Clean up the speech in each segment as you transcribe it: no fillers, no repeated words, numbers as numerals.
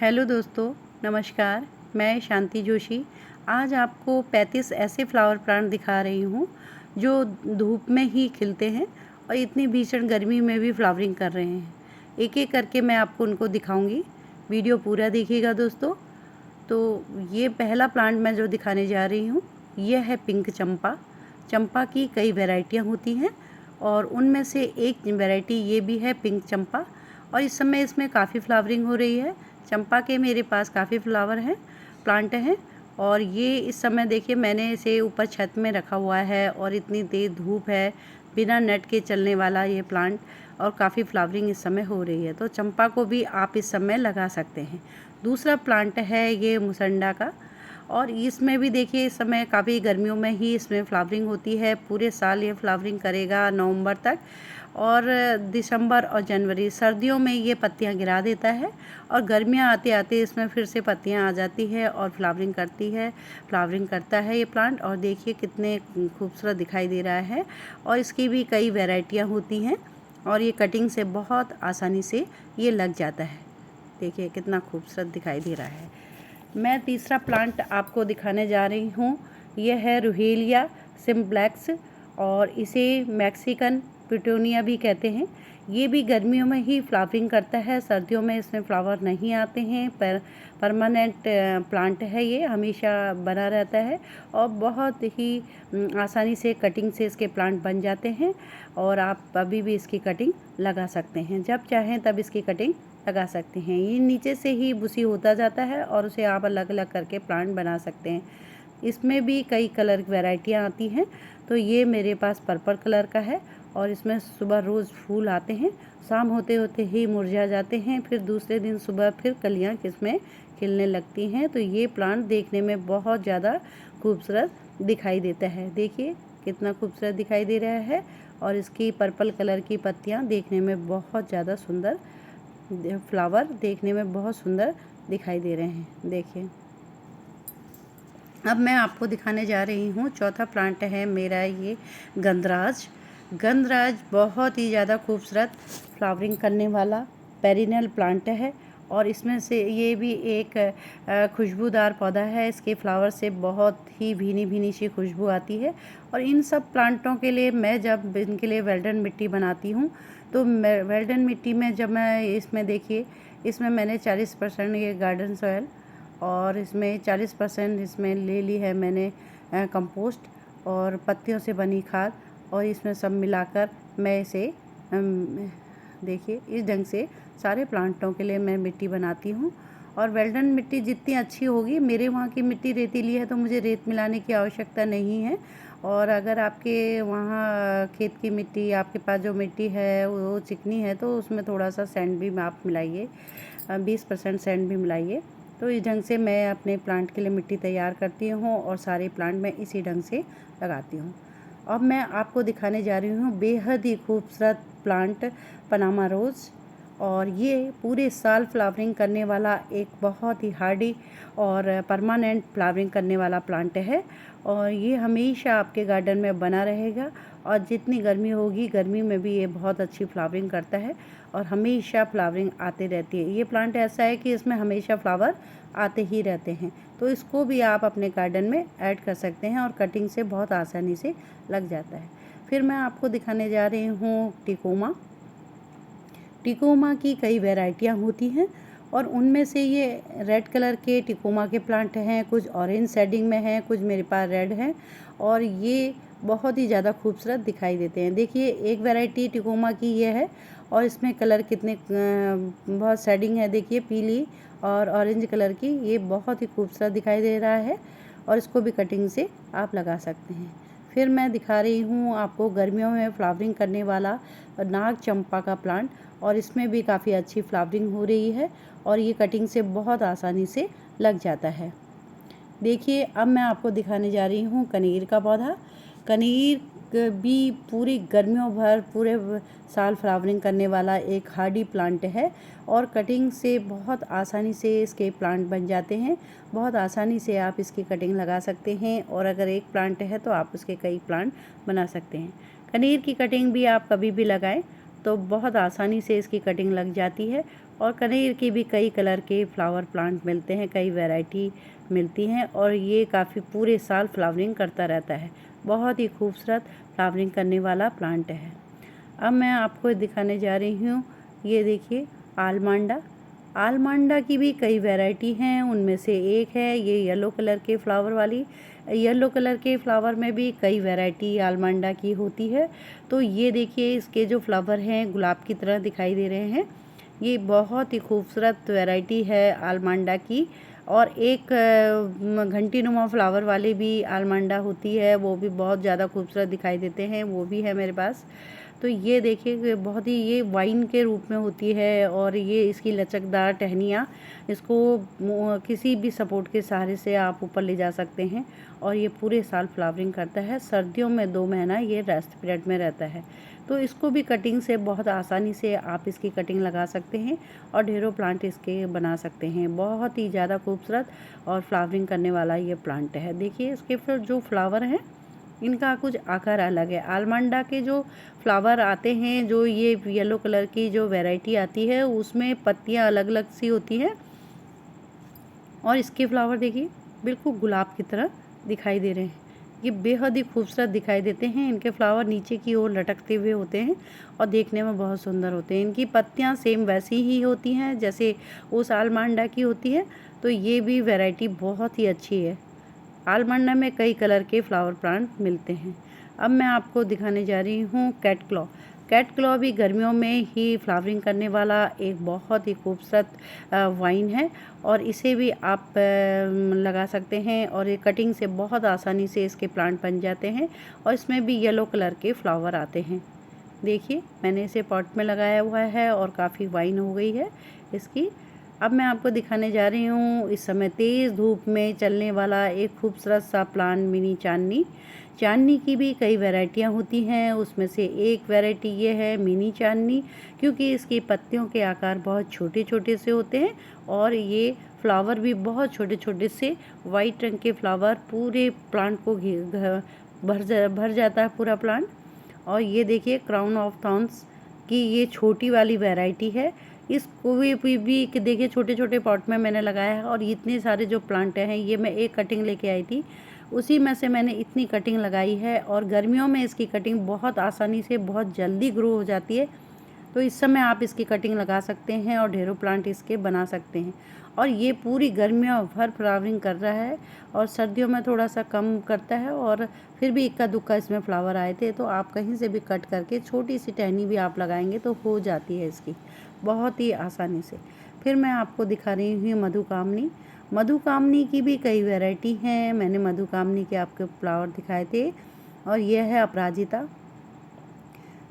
Hello दोस्तों, नमस्कार। मैं शांति जोशी आज आपको 35 ऐसे फ्लावर प्लांट दिखा रही हूँ जो धूप में ही खिलते हैं और इतनी भीषण गर्मी में भी फ्लावरिंग कर रहे हैं। एक एक करके मैं आपको उनको दिखाऊंगी। वीडियो पूरा देखिएगा दोस्तों। तो ये पहला प्लांट मैं जो दिखाने जा रही हूँ यह है पिंक चंपा। चंपा की कई वैरायटियाँ होती हैं और उनमें से एक वैरायटी ये भी है पिंक चंपा। और इस समय इसमें काफ़ी फ्लावरिंग हो रही है। चंपा के मेरे पास काफ़ी फ्लावर हैं, प्लांट हैं। और ये इस समय देखिए मैंने इसे ऊपर छत में रखा हुआ है और इतनी तेज़ धूप है, बिना नेट के चलने वाला ये प्लांट, और काफ़ी फ्लावरिंग इस समय हो रही है। तो चंपा को भी आप इस समय लगा सकते हैं। दूसरा प्लांट है ये मुसंडा का, और इसमें भी देखिए इस समय काफ़ी गर्मियों में ही इसमें फ्लावरिंग होती है। पूरे साल ये फ्लावरिंग करेगा नवंबर तक, और दिसंबर और जनवरी सर्दियों में ये पत्तियां गिरा देता है और गर्मियां आते आते इसमें फिर से पत्तियां आ जाती है और फ्लावरिंग करता है ये प्लांट। और देखिए कितने खूबसूरत दिखाई दे रहा है। और इसकी भी कई वैरायटियां होती हैं और ये कटिंग से बहुत आसानी से ये लग जाता है। देखिए कितना खूबसूरत दिखाई दे रहा है। मैं तीसरा प्लांट आपको दिखाने जा रही हूँ। यह है रुहेलिया सिम्प्लेक्स, और इसे मैक्सिकन पिटोनिया भी कहते हैं। ये भी गर्मियों में ही फ्लावरिंग करता है, सर्दियों में इसमें फ्लावर नहीं आते हैं। परमानेंट प्लांट है, ये हमेशा बना रहता है और बहुत ही आसानी से कटिंग से इसके प्लांट बन जाते हैं। और आप अभी भी इसकी कटिंग लगा सकते हैं, जब चाहें तब इसकी कटिंग लगा सकते हैं। ये नीचे से ही बुसी होता जाता है और उसे आप अलग अलग करके प्लांट बना सकते हैं। इसमें भी कई कलर की वैरायटियाँ आती हैं। तो ये मेरे पास पर्पल कलर का है और इसमें सुबह रोज़ फूल आते हैं, शाम होते होते ही मुरझा जाते हैं, फिर दूसरे दिन सुबह फिर कलियाँ इसमें खिलने लगती हैं। तो ये प्लांट देखने में बहुत ज़्यादा खूबसूरत दिखाई देता है। देखिए कितना खूबसूरत दिखाई दे रहा है और इसकी पर्पल कलर की पत्तियाँ देखने में बहुत ज़्यादा सुंदर, फ्लावर देखने में बहुत सुंदर दिखाई दे रहे हैं। देखिए अब मैं आपको दिखाने जा रही हूँ चौथा प्लांट है मेरा ये गंधराज। गंधराज बहुत ही ज़्यादा खूबसूरत फ्लावरिंग करने वाला पेरिनियल प्लांट है और इसमें से ये भी एक खुशबूदार पौधा है। इसके फ्लावर से बहुत ही भीनी भीनी सी खुशबू आती है। और इन सब प्लांटों के लिए मैं जब इनके लिए वेल्डन मिट्टी बनाती हूँ तो वेल्डन मिट्टी में जब मैं इसमें देखिए इसमें मैंने 40% ये गार्डन सॉयल और इसमें 40% इसमें ले ली है मैंने कंपोस्ट और पत्तियों से बनी खाद, और इसमें सब मिलाकर मैं इसे देखिए इस ढंग से सारे प्लांटों के लिए मैं मिट्टी बनाती हूँ। और वेल्डन मिट्टी जितनी अच्छी होगी, मेरे वहाँ की मिट्टी रेतीली है तो मुझे रेत मिलाने की आवश्यकता नहीं है। और अगर आपके वहाँ खेत की मिट्टी, आपके पास जो मिट्टी है वो चिकनी है तो उसमें थोड़ा सा सैंड भी आप मिलाइए, 20% सैंड भी मिलाइए। तो इस ढंग से मैं अपने प्लांट के लिए मिट्टी तैयार करती हूँ और सारे प्लांट मैं इसी ढंग से लगाती हूँ। अब मैं आपको दिखाने जा रही हूँ बेहद ही खूबसूरत प्लांट पनामा रोज़। और ये पूरे साल फ्लावरिंग करने वाला एक बहुत ही हार्डी और परमानेंट फ्लावरिंग करने वाला प्लांट है। और ये हमेशा आपके गार्डन में बना रहेगा और जितनी गर्मी होगी गर्मी में भी ये बहुत अच्छी फ्लावरिंग करता है और हमेशा फ्लावरिंग आते रहती है। ये प्लांट ऐसा है कि इसमें हमेशा फ्लावर आते ही रहते हैं। तो इसको भी आप अपने गार्डन में ऐड कर सकते हैं और कटिंग से बहुत आसानी से लग जाता है। फिर मैं आपको दिखाने जा रही हूँ टिकोमा। टिकोमा की कई वैरायटियाँ होती हैं और उनमें से ये रेड कलर के टिकोमा के प्लांट हैं, कुछ ऑरेंज शेडिंग में हैं, कुछ मेरे पास रेड हैं और ये बहुत ही ज़्यादा खूबसूरत दिखाई देते हैं। देखिए एक वैरायटी टिकोमा की ये है और इसमें कलर कितने बहुत शेडिंग है। देखिए पीली और ऑरेंज कलर की, ये बहुत ही खूबसूरत दिखाई दे रहा है और इसको भी कटिंग से आप लगा सकते हैं। फिर मैं दिखा रही हूँ आपको गर्मियों में फ्लावरिंग करने वाला नाग चंपा का प्लांट, और इसमें भी काफ़ी अच्छी फ्लावरिंग हो रही है और ये कटिंग से बहुत आसानी से लग जाता है। देखिए अब मैं आपको दिखाने जा रही हूँ कनेर का पौधा। कनेर भी पूरी गर्मियों भर पूरे साल फ्लावरिंग करने वाला एक हार्डी प्लांट है और कटिंग से बहुत आसानी से इसके प्लांट बन जाते हैं। बहुत आसानी से आप इसकी कटिंग लगा सकते हैं और अगर एक प्लांट है तो आप उसके कई प्लांट बना सकते हैं। कनेर की कटिंग भी आप कभी भी लगाएं तो बहुत आसानी से इसकी कटिंग लग जाती है। और कनेर की भी कई कलर के फ्लावर प्लांट मिलते हैं, कई वैरायटी मिलती हैं और ये काफ़ी पूरे साल फ्लावरिंग करता रहता है। बहुत ही खूबसूरत फ्लावरिंग करने वाला प्लांट है। अब मैं आपको दिखाने जा रही हूँ, ये देखिए आलमांडा। आलमांडा की भी कई वैरायटी हैं, उनमें से एक है ये येलो कलर के फ्लावर वाली। येलो कलर के फ्लावर में भी कई वैरायटी आलमांडा की होती है। तो ये देखिए इसके जो फ्लावर हैं गुलाब की तरह दिखाई दे रहे हैं। ये बहुत ही खूबसूरत वैरायटी है आलमांडा की। और एक घंटी नुमा फ्लावर वाली भी आलमांडा होती है, वो भी बहुत ज़्यादा खूबसूरत दिखाई देते हैं, वो भी है मेरे पास। तो ये देखिए बहुत ही ये वाइन के रूप में होती है और ये इसकी लचकदार टहनियाँ, इसको किसी भी सपोर्ट के सहारे से आप ऊपर ले जा सकते हैं और ये पूरे साल फ्लावरिंग करता है। सर्दियों में 2 महीना ये रेस्ट पीरियड में रहता है। तो इसको भी कटिंग से बहुत आसानी से आप इसकी कटिंग लगा सकते हैं और ढेरों प्लांट इसके बना सकते हैं। बहुत ही ज़्यादा खूबसूरत और फ्लावरिंग करने वाला ये प्लांट है। देखिए इसके फिर जो फ्लावर हैं इनका कुछ आकार अलग है। आलमंडा के जो फ्लावर आते हैं, जो ये येलो कलर की जो वैरायटी आती है उसमें पत्तियां अलग अलग सी होती हैं और इसके फ्लावर देखिए बिल्कुल गुलाब की तरह दिखाई दे रहे हैं। ये बेहद ही खूबसूरत दिखाई देते हैं। इनके फ्लावर नीचे की ओर लटकते हुए होते हैं और देखने में बहुत सुंदर होते हैं। इनकी पत्तियां सेम वैसी ही होती हैं जैसे उस आलमंडा की होती है। तो ये भी वैरायटी बहुत ही अच्छी है। आलमंडा में कई कलर के फ्लावर प्लांट मिलते हैं। अब मैं आपको दिखाने जा रही हूँ कैट क्लॉ। कैट क्लॉ भी गर्मियों में ही फ्लावरिंग करने वाला एक बहुत ही खूबसूरत वाइन है और इसे भी आप लगा सकते हैं और ये कटिंग से बहुत आसानी से इसके प्लांट बन जाते हैं और इसमें भी येलो कलर के फ्लावर आते हैं। देखिए मैंने इसे पॉट में लगाया हुआ है और काफ़ी वाइन हो गई है इसकी। अब मैं आपको दिखाने जा रही हूँ इस समय तेज़ धूप में चलने वाला एक खूबसूरत सा प्लांट मिनी चांदनी। चांदनी की भी कई वैरायटियाँ होती हैं, उसमें से एक वैरायटी ये है मिनी चांदनी, क्योंकि इसकी पत्तियों के आकार बहुत छोटे छोटे से होते हैं और ये फ्लावर भी बहुत छोटे छोटे से वाइट रंग के फ्लावर पूरे प्लांट को भर जाता है पूरा प्लांट। और ये देखिए क्राउन ऑफ थॉर्न्स की ये छोटी वाली वैरायटी है। इसको भी कि देखिए छोटे छोटे पॉट में मैंने लगाया है और इतने सारे जो प्लांट हैं ये मैं एक कटिंग लेके आई थी, उसी में से मैंने इतनी कटिंग लगाई है और गर्मियों में इसकी कटिंग बहुत आसानी से बहुत जल्दी ग्रो हो जाती है। तो इस समय आप इसकी कटिंग लगा सकते हैं और ढेरों प्लांट इसके बना सकते हैं। और ये पूरी गर्मियों भर फ्लावरिंग कर रहा है और सर्दियों में थोड़ा सा कम करता है और फिर भी इक्का दुक्का इसमें फ्लावर आए थे। तो आप कहीं से भी कट करके छोटी सी टहनी भी आप लगाएंगे तो हो जाती है इसकी बहुत ही आसानी से। फिर मैं आपको दिखा रही हूँ मधुकामनी। मधुकामनी की भी कई वैरायटी हैं। मैंने मधुकामनी के आपके फ्लावर दिखाए थे और यह है अपराजिता।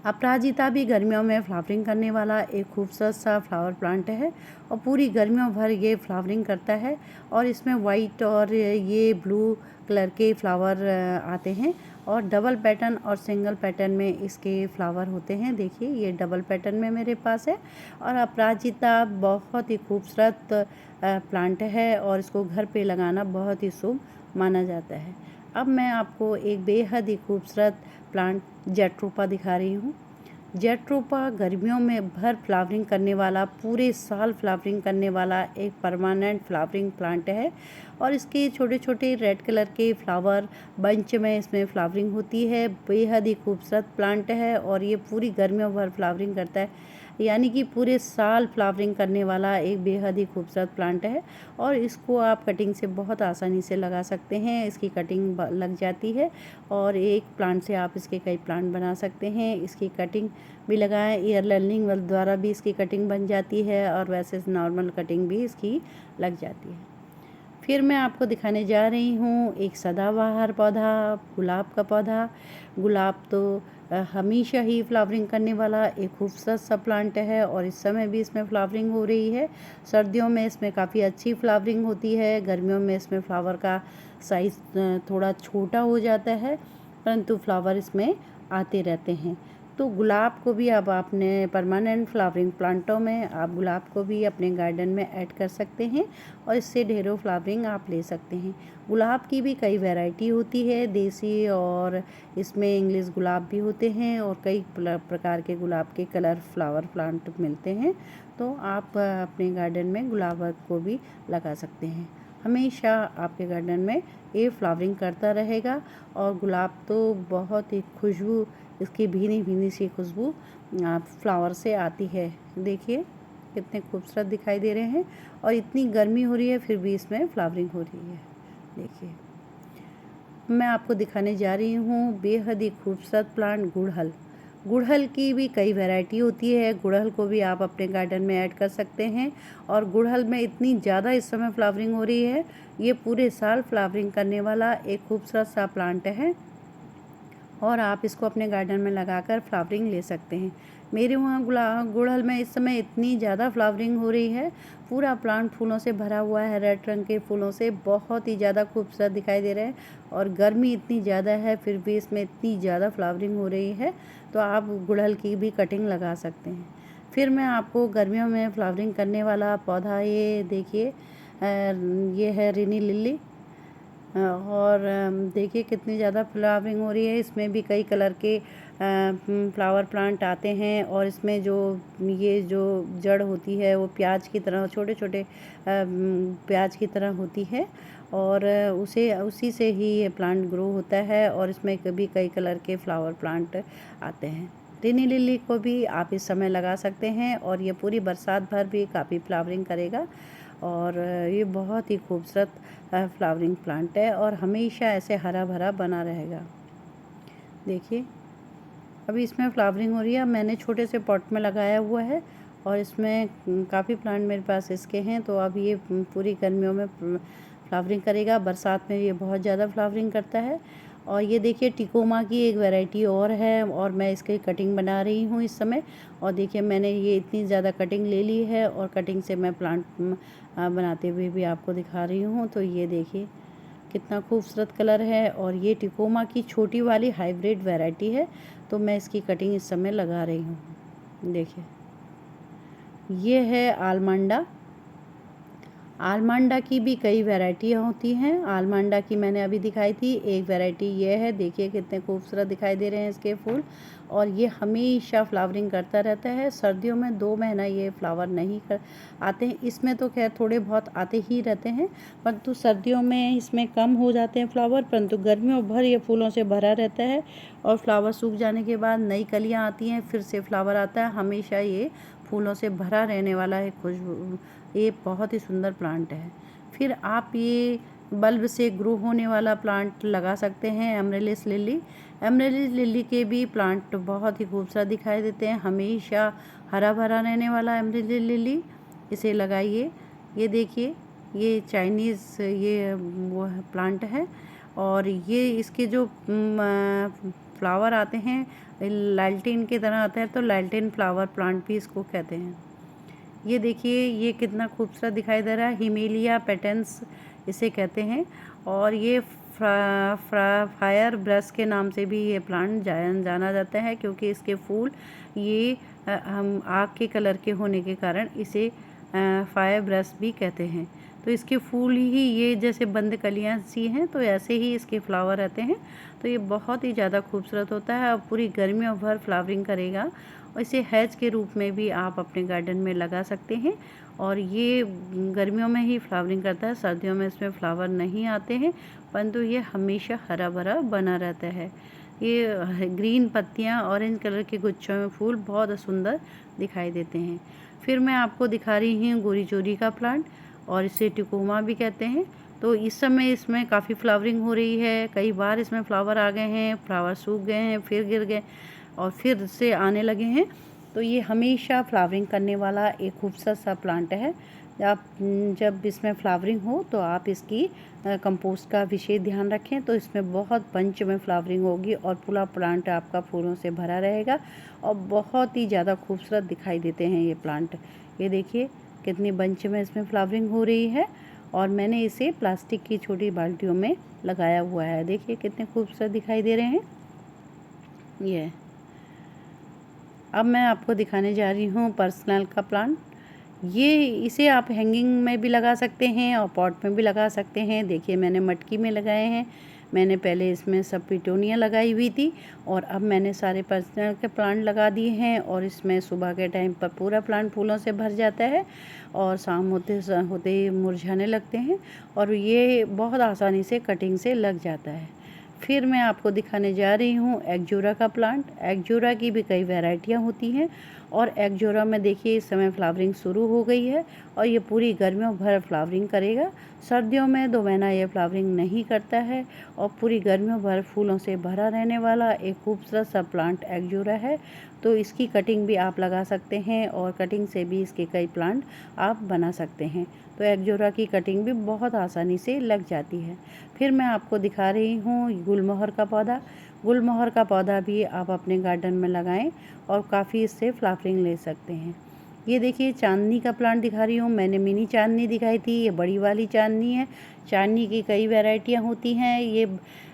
अपराजिता भी गर्मियों में फ्लावरिंग करने वाला एक खूबसूरत सा फ्लावर प्लांट है और पूरी गर्मियों भर ये फ्लावरिंग करता है और इसमें वाइट और ये ब्लू कलर के फ्लावर आते हैं और डबल पैटर्न और सिंगल पैटर्न में इसके फ्लावर होते हैं। देखिए ये डबल पैटर्न में मेरे पास है। और अपराजिता बहुत ही खूबसूरत प्लांट है और इसको घर पे लगाना बहुत ही शुभ माना जाता है। अब मैं आपको एक बेहद ही खूबसूरत प्लांट जेट्रोपा दिखा रही हूँ। जेट्रोपा गर्मियों में भर फ्लावरिंग करने वाला, पूरे साल फ्लावरिंग करने वाला एक परमानेंट फ्लावरिंग प्लांट है और इसके छोटे छोटे रेड कलर के फ्लावर बंच में इसमें फ्लावरिंग होती है। बेहद ही खूबसूरत प्लांट है और ये पूरी गर्मियों भर फ्लावरिंग करता है, यानी कि पूरे साल फ्लावरिंग करने वाला एक बेहद ही खूबसूरत प्लांट है और इसको आप कटिंग से बहुत आसानी से लगा सकते हैं। इसकी कटिंग लग जाती है और एक प्लांट से आप इसके कई प्लांट बना सकते हैं। इसकी कटिंग भी लगाएं, एयर लर्निंग द्वारा भी इसकी कटिंग बन जाती है और वैसे नॉर्मल कटिंग भी इसकी लग जाती है। फिर मैं आपको दिखाने जा रही हूँ एक सदाबहार पौधा, गुलाब का पौधा। गुलाब तो हमेशा ही फ्लावरिंग करने वाला एक खूबसूरत सा प्लांट है और इस समय भी इसमें फ्लावरिंग हो रही है। सर्दियों में इसमें काफ़ी अच्छी फ्लावरिंग होती है, गर्मियों में इसमें फ्लावर का साइज़ थोड़ा छोटा हो जाता है, परंतु फ्लावर इसमें आते रहते हैं। तो गुलाब को भी अब आपने परमानेंट फ्लावरिंग प्लांटों में आप गुलाब को भी अपने गार्डन में ऐड कर सकते हैं और इससे ढेरों फ्लावरिंग आप ले सकते हैं। गुलाब की भी कई वैरायटी होती है, देसी और इसमें इंग्लिश गुलाब भी होते हैं और कई प्रकार के गुलाब के कलर फ्लावर प्लांट मिलते हैं। तो आप अपने गार्डन में गुलाब को भी लगा सकते हैं। हमेशा आपके गार्डन में ये फ्लावरिंग करता रहेगा और गुलाब तो बहुत ही खुशबू, इसकी भीनी भीनी सी खुशबू फ्लावर से आती है। देखिए कितने खूबसूरत दिखाई दे रहे हैं और इतनी गर्मी हो रही है फिर भी इसमें फ्लावरिंग हो रही है। देखिए मैं आपको दिखाने जा रही हूँ बेहद ही खूबसूरत प्लांट गुड़हल। गुड़हल की भी कई वैरायटी होती है, गुड़हल को भी आप अपने गार्डन में ऐड कर सकते हैं। और गुड़हल में इतनी ज़्यादा इस समय फ्लावरिंग हो रही है, ये पूरे साल फ्लावरिंग करने वाला एक खूबसूरत सा प्लांट है और आप इसको अपने गार्डन में लगाकर फ्लावरिंग ले सकते हैं। मेरे वहाँ गुड़हल में इस समय इतनी ज़्यादा फ्लावरिंग हो रही है, पूरा प्लांट फूलों से भरा हुआ है, रेड रंग के फूलों से बहुत ही ज़्यादा खूबसूरत दिखाई दे रहे हैं। और गर्मी इतनी ज़्यादा है फिर भी इसमें इतनी ज़्यादा फ्लावरिंग हो रही है, तो आप गुड़हल की भी कटिंग लगा सकते हैं। फिर मैं आपको गर्मियों में फ्लावरिंग करने वाला पौधा, ये देखिए ये है रेनी लिली। और देखिए कितनी ज़्यादा फ्लावरिंग हो रही है। इसमें भी कई कलर के फ्लावर प्लांट आते हैं और इसमें जो ये जो जड़ होती है वो प्याज की तरह, छोटे छोटे प्याज की तरह होती है और उसी से ही ये प्लांट ग्रो होता है और इसमें कभी कई कलर के फ्लावर प्लांट आते हैं। रेनी लिली को भी आप इस समय लगा सकते हैं और ये पूरी बरसात भर भी काफ़ी फ्लावरिंग करेगा और ये बहुत ही खूबसूरत फ्लावरिंग प्लांट है और हमेशा ऐसे हरा भरा बना रहेगा। देखिए अभी इसमें फ्लावरिंग हो रही है, मैंने छोटे से पॉट में लगाया हुआ है और इसमें काफ़ी प्लांट मेरे पास इसके हैं। तो अब ये पूरी गर्मियों में फ्लावरिंग करेगा, बरसात में ये बहुत ज़्यादा फ्लावरिंग करता है। और ये देखिए टिकोमा की एक वैरायटी और है और मैं इसकी कटिंग बना रही हूँ इस समय। और देखिए मैंने ये इतनी ज़्यादा कटिंग ले ली है और कटिंग से मैं प्लांट बनाते हुए भी आपको दिखा रही हूँ। तो ये देखिए कितना खूबसूरत कलर है और ये टिकोमा की छोटी वाली हाइब्रिड वैरायटी है। तो मैं इसकी कटिंग इस समय लगा रही हूँ। देखिए ये है आलमंडा। आलमंडा की भी कई वैरायटियाँ होती हैं। आलमंडा की मैंने अभी दिखाई थी, एक वैरायटी ये है। देखिए कितने खूबसूरत दिखाई दे रहे हैं इसके फूल और ये हमेशा फ्लावरिंग करता रहता है। सर्दियों में 2 महीना ये फ्लावर नहीं आते हैं, इसमें तो खैर थोड़े बहुत आते ही रहते हैं, परंतु सर्दियों में इसमें कम हो जाते हैं फ्लावर, परंतु गर्मियों भर ये फूलों से भरा रहता है और फ्लावर सूख जाने के बाद नई कलियाँ आती हैं, फिर से फ्लावर आता है। हमेशा ये फूलों से भरा रहने वाला है खुशबू, ये बहुत ही सुंदर प्लांट है। फिर आप ये बल्ब से ग्रो होने वाला प्लांट लगा सकते हैं, एमरेलिस लिली। एमरेलिस लिली के भी प्लांट बहुत ही खूबसूरत दिखाई देते हैं, हमेशा हरा भरा रहने वाला एमरेलिस लिली, इसे लगाइए। ये देखिए ये चाइनीज़ ये वो प्लांट है और ये इसके जो फ्लावर आते हैं लालटेन की तरह आते हैं, तो लालटेन फ्लावर प्लांट भी इसको कहते हैं। ये देखिए ये कितना खूबसूरत दिखाई दे रहा है, हिमेलिया पेटेंस इसे कहते हैं और ये फायर ब्रश के नाम से भी ये प्लांट जाना जाता है, क्योंकि इसके फूल ये हम आग के कलर के होने के कारण इसे फायर ब्रश भी कहते हैं। तो इसके फूल ही ये जैसे बंद कलियां सी हैं, तो ऐसे ही इसके फ्लावर रहते हैं। तो ये बहुत ही ज़्यादा खूबसूरत होता है और पूरी गर्मियों भर फ्लावरिंग करेगा और इसे हैज के रूप में भी आप अपने गार्डन में लगा सकते हैं। और ये गर्मियों में ही फ्लावरिंग करता है, सर्दियों में इसमें फ्लावर नहीं आते हैं, परंतु ये हमेशा हरा भरा बना रहता है। ये ग्रीन पत्तियाँ, ऑरेंज कलर के गुच्छों में फूल बहुत सुंदर दिखाई देते हैं। फिर मैं आपको दिखा रही हूँ गोरी चोरी का प्लांट और इसे टिकोमा भी कहते हैं। तो इस समय इसमें काफ़ी फ्लावरिंग हो रही है, कई बार इसमें फ्लावर आ गए हैं, फ्लावर सूख गए हैं, फिर गिर गए और फिर से आने लगे हैं। तो ये हमेशा फ्लावरिंग करने वाला एक खूबसूरत सा प्लांट है। आप जब इसमें फ्लावरिंग हो तो आप इसकी कंपोस्ट का विशेष ध्यान रखें, तो इसमें बहुत बंच में फ्लावरिंग होगी और पूरा प्लांट आपका फूलों से भरा रहेगा और बहुत ही ज़्यादा खूबसूरत दिखाई देते हैं ये प्लांट। ये देखिए कितनी बंच में इसमें फ्लावरिंग हो रही है और मैंने इसे प्लास्टिक की छोटी बाल्टियों में लगाया हुआ है। देखिए कितने खूबसूरत दिखाई दे रहे हैं ये। अब मैं आपको दिखाने जा रही हूँ पर्सनल का प्लांट। इसे आप हैंगिंग में भी लगा सकते हैं और पॉट में भी लगा सकते हैं। देखिए मैंने मटकी में लगाए हैं। मैंने पहले इसमें सब पिटोनिया लगाई हुई थी और अब मैंने सारे पर्सनल के प्लांट लगा दिए हैं और इसमें सुबह के टाइम पर पूरा प्लांट फूलों से भर जाता है और शाम होते होते ही मुरझाने लगते हैं और ये बहुत आसानी से कटिंग से लग जाता है। फिर मैं आपको दिखाने जा रही हूँ एगजोरा का प्लांट। एगजोरा की भी कई वैरायटियाँ होती हैं और एगजोरा में देखिए इस समय फ्लावरिंग शुरू हो गई है और ये पूरी गर्मियों भर फ्लावरिंग करेगा। सर्दियों में 2 महीना ये फ्लावरिंग नहीं करता है और पूरी गर्मियों भर फूलों से भरा रहने वाला एक खूबसूरत सा प्लांट एगजोरा है। तो इसकी कटिंग भी आप लगा सकते हैं और कटिंग से भी इसके कई प्लांट आप बना सकते हैं। तो एगजोरा की कटिंग भी बहुत आसानी से लग जाती है। फिर मैं आपको दिखा रही हूँ गुलमोहर का पौधा। गुलमोहर का पौधा भी आप अपने गार्डन में लगाएं और काफ़ी इससे फ्लावरिंग ले सकते हैं। ये देखिए चांदनी का प्लांट दिखा रही हूँ। मैंने मिनी चांदनी दिखाई थी, ये बड़ी वाली चांदनी है। चांदनी की कई वैरायटियाँ होती हैं। ये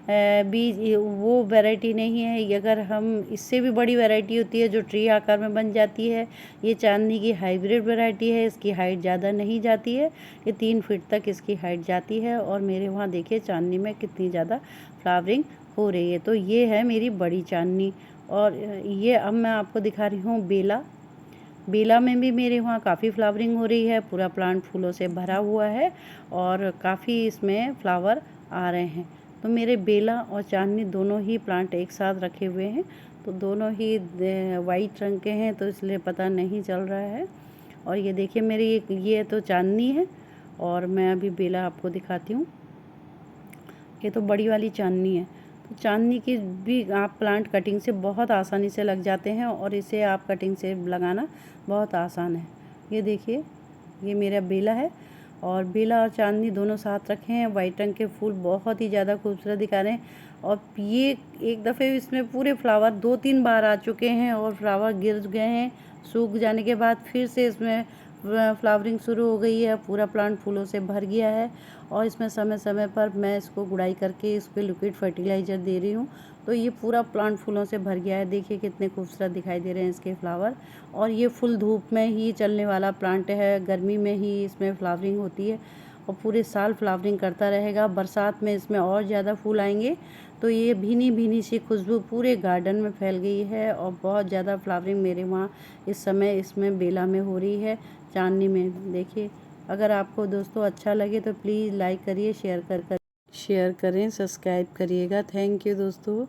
वो वैरायटी नहीं है। ये अगर हम इससे भी बड़ी वैरायटी होती है जो ट्री आकार में बन जाती है। ये चांदनी की हाइब्रिड वैरायटी है। इसकी हाइट ज़्यादा नहीं जाती है, ये 3 फीट तक इसकी हाइट जाती है और मेरे वहाँ देखिए चांदनी में कितनी ज़्यादा फ्लावरिंग हो रही है। तो ये है मेरी बड़ी चांदनी। और ये अब मैं आपको दिखा रही हूँ बेला। बेला में भी मेरे वहाँ काफ़ी फ्लावरिंग हो रही है। पूरा प्लांट फूलों से भरा हुआ है और काफ़ी इसमें फ्लावर आ रहे हैं। तो मेरे बेला और चांदनी दोनों ही प्लांट एक साथ रखे हुए हैं। तो दोनों ही वाइट रंग के हैं तो इसलिए पता नहीं चल रहा है। और ये देखिए मेरी ये तो चांदनी है और मैं अभी बेला आपको दिखाती हूँ। ये तो बड़ी वाली चांदनी है। तो चांदनी की भी आप प्लांट कटिंग से बहुत आसानी से लग जाते हैं और इसे आप कटिंग से लगाना बहुत आसान है। ये देखिए ये मेरा बेला है और बेला और चांदनी दोनों साथ रखे हैं। वाइट रंग के फूल बहुत ही ज़्यादा खूबसूरत दिखा रहे हैं और ये एक दफ़े इसमें पूरे फ्लावर 2-3 बार आ चुके हैं और फ्लावर गिर गए हैं। सूख जाने के बाद फिर से इसमें फ्लावरिंग शुरू हो गई है। पूरा प्लांट फूलों से भर गया है और इसमें समय समय पर मैं इसको गुड़ाई करके इस पर लिक्विड फर्टिलाइज़र दे रही हूँ। तो ये पूरा प्लांट फूलों से भर गया है। देखिए कितने खूबसूरत दिखाई दे रहे हैं इसके फ्लावर। और ये फुल धूप में ही चलने वाला प्लांट है। गर्मी में ही इसमें फ्लावरिंग होती है और पूरे साल फ्लावरिंग करता रहेगा। बरसात में इसमें और ज़्यादा फूल आएंगे। तो ये भीनी भीनी सी खुशबू पूरे गार्डन में फैल गई है और बहुत ज़्यादा फ्लावरिंग मेरे वहाँ इस समय इसमें बेला में हो रही है, चांदनी में। देखिए अगर आपको दोस्तों अच्छा लगे तो प्लीज़ लाइक करिए, शेयर करें, सब्सक्राइब करिएगा। थैंक यू दोस्तों।